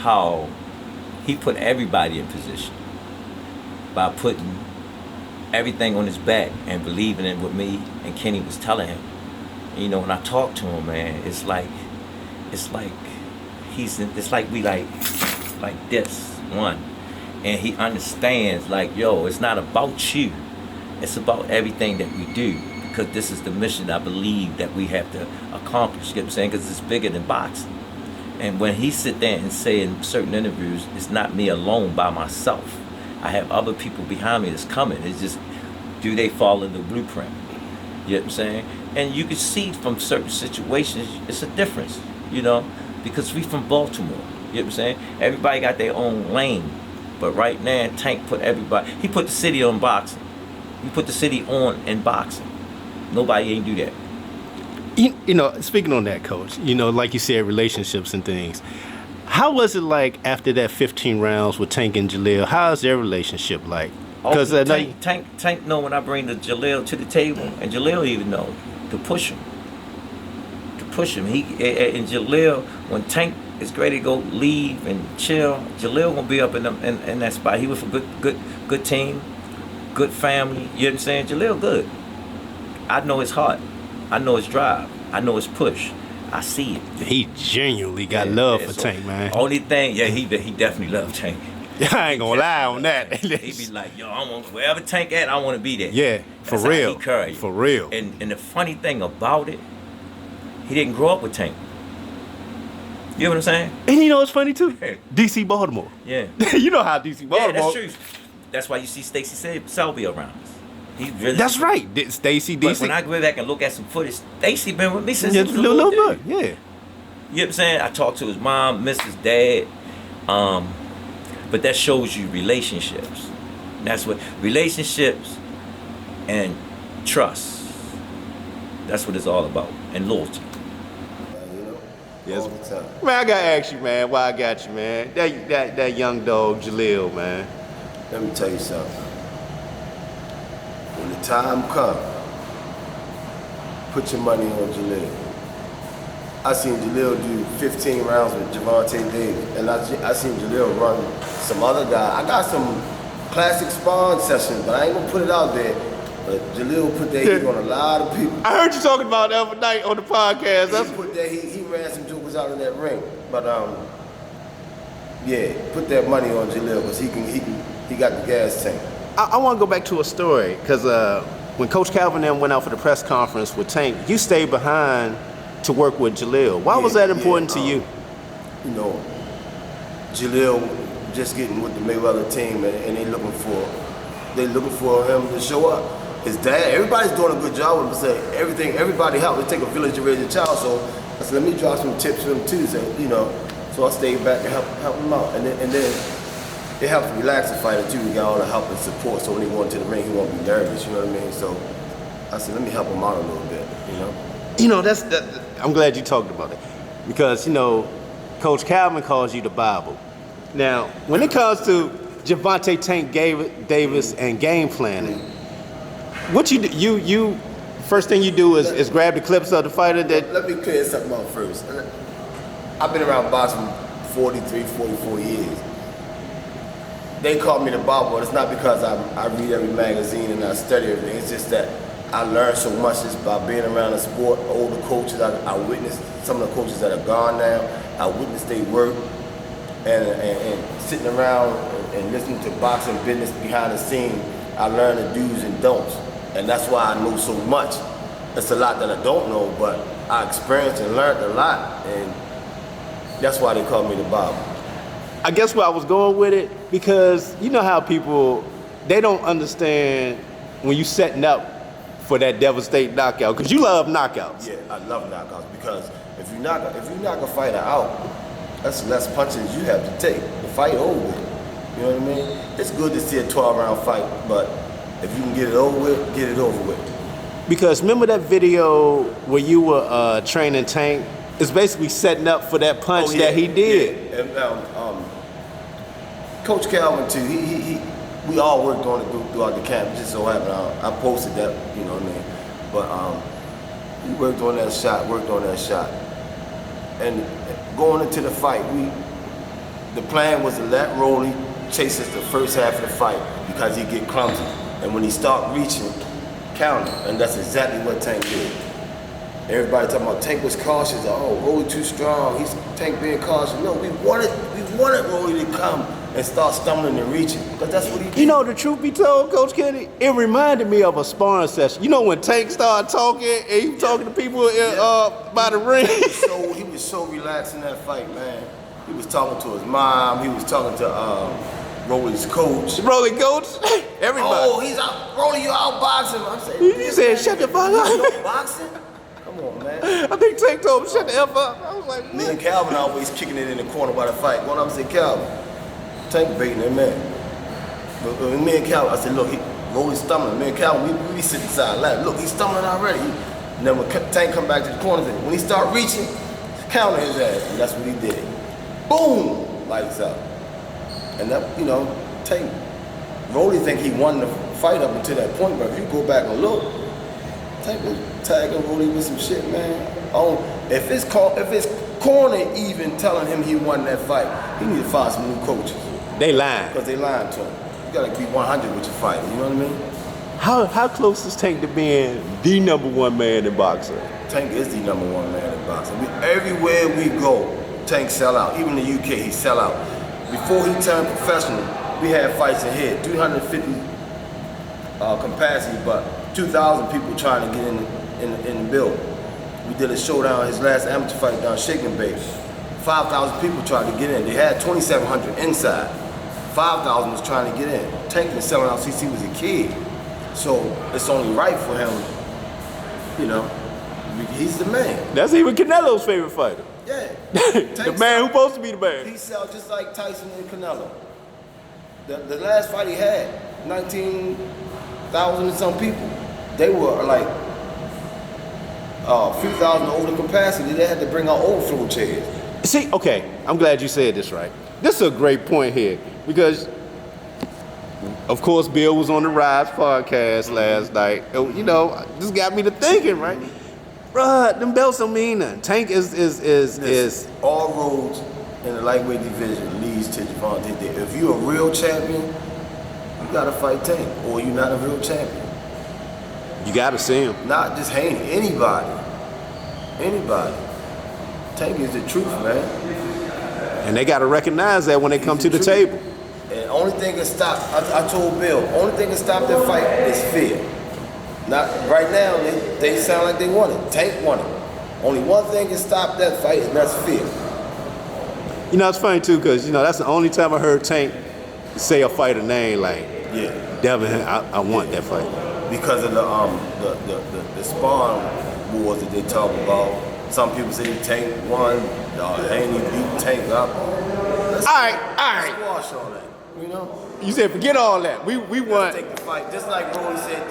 how he put everybody in position by putting everything on his back and believing in what me and Kenny was telling him. You know, when I talk to him, man, it's like we like this one, and he understands, like, yo, it's not about you, it's about everything that we do, because this is the mission I believe that we have to accomplish. You get what I'm saying? Because it's bigger than boxing. And when he sit there and say in certain interviews, it's not me alone by myself. I have other people behind me that's coming. It's just, do they follow the blueprint? You know what I'm saying? And you can see from certain situations, it's a difference, you know, because we from Baltimore. You know what I'm saying? Everybody got their own lane. But right now, Tank put everybody, he put the city on boxing. He put the city on in boxing. Nobody ain't do that. You know, speaking on that, Coach, you know, like you said, relationships and things. How was it like after that 15 rounds with Tank and Jalil? How's their relationship like? Because Tank know when I bring the Jalil to the table, and Jalil even know to push him. He and Jalil, when Tank is ready to go leave and chill, Jalil gonna be up in that spot. He was a good team, good family. You know what I'm saying? Jalil good. I know his heart. I know his drive. I know his push. I see it. He genuinely got love for Tank, man. Only thing, he definitely loved Tank. I ain't gonna lie on that. He be like, yo, I want wherever Tank at, I want to be there. Yeah, for That's real. How he carry it. For real. And the funny thing about it, he didn't grow up with Tank. You know what I'm saying? And you know what's funny too? DC Baltimore. Yeah. You know how DC Baltimore. Yeah, that's true. That's why you see Stacey Selby around us. That's right, Stacey, DC. But when I go back and look at some footage, Stacey been with me since he he was a little dude. bit, yeah. You know what I'm saying? I talked to his mom, missed his dad. But that shows you relationships. That's what relationships and trust. That's what it's all about, and loyalty. Yes, man. I gotta ask you, man. Why I got you, man? That young dog, Jalil, man. Let me tell you something. When the time comes, put your money on Jalil. I seen Jalil do 15 rounds with Gervonta Davis, and I seen Jalil run some other guy. I got some classic sparring sessions, but I ain't gonna put it out there. But Jalil put that heat on a lot of people. I heard you talking about the other night on the podcast. He ran some jokers out of that ring. But yeah, put that money on Jalil because he got the gas tank. I want to go back to a story because when Coach Calvin then went out for the press conference with Tank, you stayed behind to work with Jalil. Why was that important to you? You know, Jalil just getting with the Mayweather team, and they looking for him to show up. His dad, everybody's doing a good job with him. Everybody helped. It take a village to raise a child. So I said, let me drop some tips for him too. So I stayed back and help him out, and then it helps relax the fighter too. We got all the help and support, so when he go into the ring, he won't be nervous. You know what I mean? So I said, let me help him out a little bit. You know, I'm glad you talked about it because Coach Calvin calls you the Bible. Now, when it comes to Gervonta Tank Davis and game planning, what you do, first thing you do is grab the clips of the fighter that. Let me clear something out first. I've been around boxing 43, 44 years. They call me the Bible. It's not because I read every magazine and I study everything. It's just that I learned so much just by being around the sport. Older coaches, I witnessed some of the coaches that are gone now. I witnessed their work and sitting around and listening to boxing business behind the scene. I learned the do's and don'ts, and that's why I know so much. It's a lot that I don't know, but I experienced and learned a lot, and that's why they call me the Bible. I guess where I was going with it, because you know how people, they don't understand when you setting up for that devastating knockout, because you love knockouts. Yeah, I love knockouts, because if you knock a fighter out, that's less punches you have to take. The fight over with. You know what I mean? It's good to see a 12-round fight, but if you can get it over with, get it over with. Because remember that video where you were training Tank? It's basically setting up for that punch that he did. Yeah. And, Coach Calvin too. We all worked on it throughout the camp. It just so happened I posted that. You know what I mean? But we worked on that shot. And going into the fight, the plan was to let Rolly chase us the first half of the fight because he'd get clumsy. And when he start reaching, counter. And that's exactly what Tank did. Everybody talking about Tank was cautious. Oh, Rolly too strong. He's Tank being cautious. No, we wanted Rolly to come and start stumbling and reaching, because that's what he did. You know, the truth be told, Coach Kenny, it reminded me of a sparring session. You know when Tank started talking and he was talking to people by the ring? He was so relaxed in that fight, man. He was talking to his mom. He was talking to Rolly's coach. Rolly coach? Everybody. Oh, he's out. Rolly, you outboxing. I'm saying, he said, shut the fuck up. You boxing? Come on, man. I think Tank told him, shut the F up. I was like, me and Calvin always kicking it in the corner by the fight. Going up and say, Calvin, Tank baiting that man. But me and Calvin, I said, look, Rolly's stumbling. Me and Calvin, we sit beside laughing. Look, he's stumbling already. And then when Tank come back to the corner, when he start reaching, counter his ass. And that's what he did. Boom! Lights out. And that, you know, Tank, Rolly think he won the fight up until that point, but if you go back and look, Tank was tagging Rolly with some shit, man. Oh, if his corner even telling him he won that fight, he need to find some new coaches. They lying. Because they lying to him. You gotta be 100 with your fight, you know what I mean? How close is Tank to being the #1 man in boxing? Tank is the #1 man in boxing. Everywhere we go, Tank sell out. Even in the UK, he sell out. Before he turned professional, we had fights in here, 350 capacity, but 2,000 people trying to get in the building. We did a showdown, his last amateur fight down Shaking Bay. 5,000 people tried to get in. They had 2,700 inside. 5,000 was trying to get in. Tank been selling out since he was a kid. So it's only right for him, you know, he's the man. That's even Canelo's favorite fighter. Yeah. The man who's supposed to be the man. He sell just like Tyson and Canelo. The last fight he had, 19,000 and some people. They were like a few thousand over the capacity. They had to bring out overflow chairs. See, okay, I'm glad you said this right. This is a great point here because, of course, Bill was on the Rise podcast last night. You know, this got me to thinking, right? Bruh, them belts don't mean nothing. Tank is all roads in the lightweight division leads to Javante Davis. If you're a real champion, you gotta fight Tank, or you're not a real champion. You gotta see him. Not just Haney, anybody. Tank is the truth, man. And they gotta recognize that when they come to the table. And only thing that stop, I told Bill, only thing that stop that fight is fear. Not right now, they sound like they want it. Tank want it. Only one thing can stop that fight, and that's fear. You know, it's funny too, because you know that's the only time I heard Tank say a fighter name like, yeah, Devin, I want that fight. Because of the sparring wars that they talk about. Some people say Tank won, Haney beat Tank up. All right. Squash all that, you know? You said forget all that. We won. Take the fight, just like Rolly said.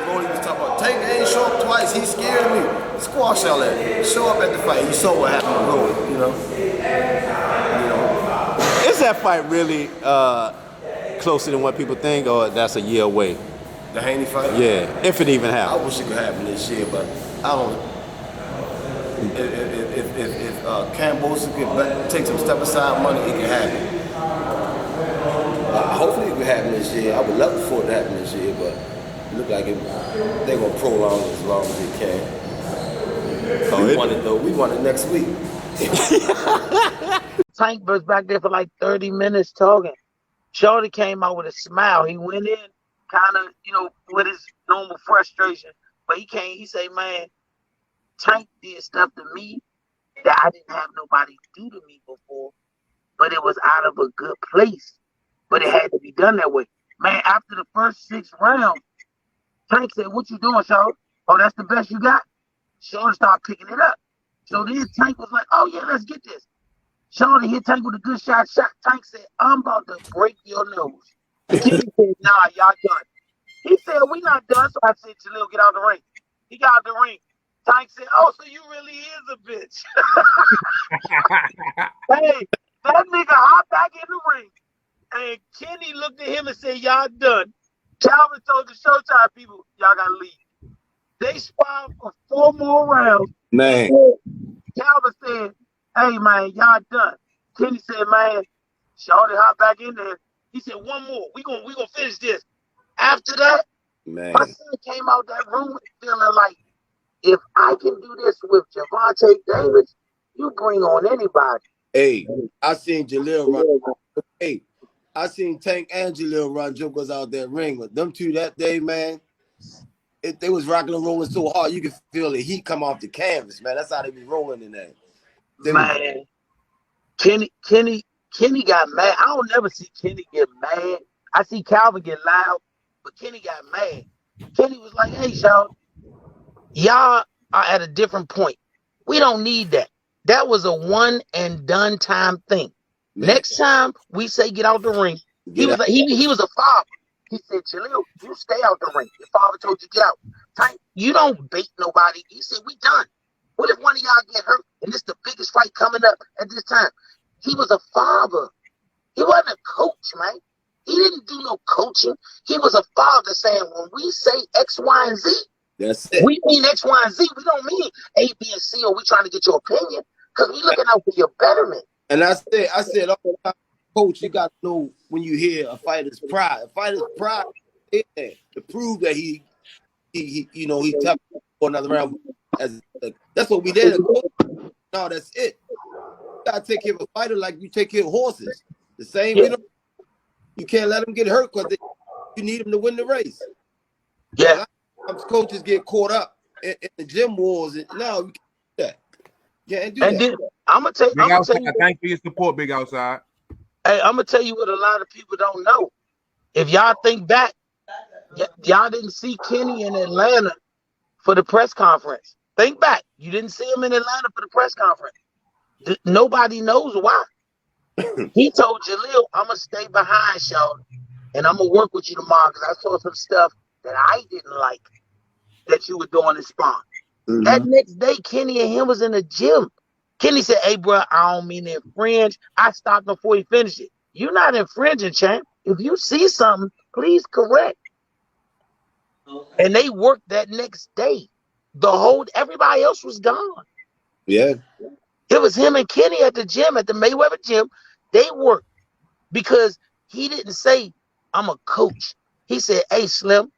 Rolly was talking about Tank ain't show up twice. He scared me. Squash all that. Show up at the fight. You saw what happened to Rolly, you know? Is that fight really closer than what people think, or that's a year away? The Haney fight? Yeah, if it even I happens. wish it could happen this year, but I don't. If Cambosa could take some step aside money, it can happen. Hopefully it could happen this year. I would love for it to happen this year, but it look like they're gonna prolong it as long as they can. We want it though. We want it next week. Tank was back there for like 30 minutes talking. Shorty came out with a smile. He went in kind of, you know, with his normal frustration. But he said, man, Tank did stuff to me that I didn't have nobody do to me before. But it was out of a good place. But it had to be done that way. Man, after the first 6 rounds, Tank said, what you doing, Shorty? Oh, that's the best you got? Shorty started picking it up. So then Tank was like, oh, yeah, let's get this. Shorty hit Tank with a good shot. Tank said, I'm about to break your nose. He said, nah, y'all done. He said, we not done. So I said, Jalil, get out the ring. He got out the ring. Tank said, oh, so you really is a bitch. Hey, that nigga hopped back in the ring. And Kenny looked at him and said, y'all done. Calvin told the Showtime people, y'all got to leave. They sparred for 4 more rounds. Man. Calvin said, hey, man, y'all done. Kenny said, man, Shorty hopped back in there. He said, one more. We gonna finish this. After that, Man. my son came out that room feeling like, if I can do this with Javante Davis, you bring on anybody. Hey, I seen Jalil run. Hey, I seen Tank and Jalil run jokers out that ring. But them two that day, man, they was rocking and rolling so hard you could feel the heat come off the canvas, man. That's how they be rolling in there. Man, Kenny got mad. I don't never see Kenny get mad. I see Calvin get loud, but Kenny got mad. Kenny was like, hey, y'all are at a different point. We don't need that. That was a one and done time thing. Man. Next time we say get out the ring, he was a father. He said, Jalil, you stay out the ring. Your father told you get out. Tank, you don't bait nobody. He said, we done. What if one of y'all get hurt and this the biggest fight coming up at this time? He was a father. He wasn't a coach, man. He didn't do no coaching. He was a father saying, when we say X, Y, and Z, that's it. We mean X, Y, and Z. We don't mean A, B, and C, or we trying to get your opinion, because we looking out for your betterment. And I said all the time, coach, you got to know when you hear a fighter's pride. A fighter's pride is there to prove that he tough for another round. That's what we did. No, that's it. You gotta take care of a fighter like you take care of horses. The same, you can't let them get hurt because you need them to win the race. Yeah. Sometimes coaches get caught up in the gym wars. No, you can't do that. You can't do that. Then I'm gonna tell you. Thank you for your support, Big Outside. Hey, I'm gonna tell you what a lot of people don't know. If y'all think back, y'all didn't see Kenny in Atlanta for the press conference. Think back. You didn't see him in Atlanta for the press conference. Nobody knows why. He told Jalil, I'm going to stay behind, y'all, and I'm going to work with you tomorrow because I saw some stuff that I didn't like that you were doing in sparring. Mm-hmm. That next day, Kenny and him was in the gym. Kenny said, hey, bro, I don't mean to infringe. I stopped before he finished it. You're not infringing, champ. If you see something, please correct. Okay. And they worked that next day. Everybody else was gone. Yeah. It was him and Kenny at the gym, at the Mayweather gym. They worked because he didn't say, I'm a coach. He said, hey, Slim,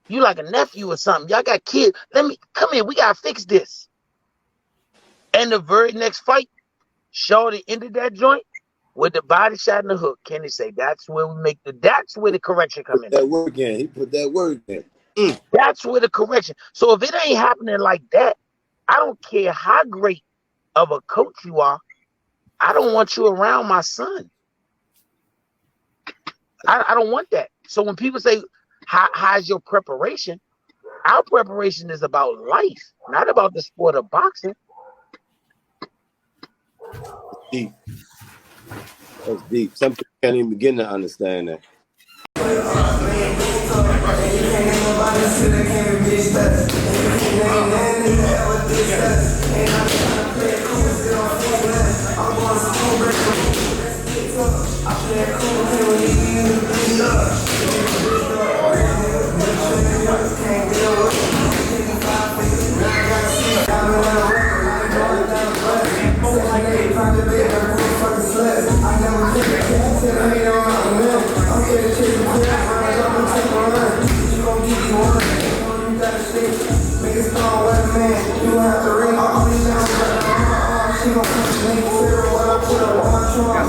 you like a nephew or something. Y'all got kids. Come here. We got to fix this. And the very next fight, Shorty ended that joint with the body shot and the hook. Kenny say, that's where the correction come in. That word again. He put that word in. That's where the correction. So if it ain't happening like that, I don't care how great of a coach you are. I don't want you around my son. I don't want that. So when people say, how's your preparation? Our preparation is about life, not about the sport of boxing. Deep. That's deep. Some people can't even begin to understand that. She gon' push me, what I put up on, I'm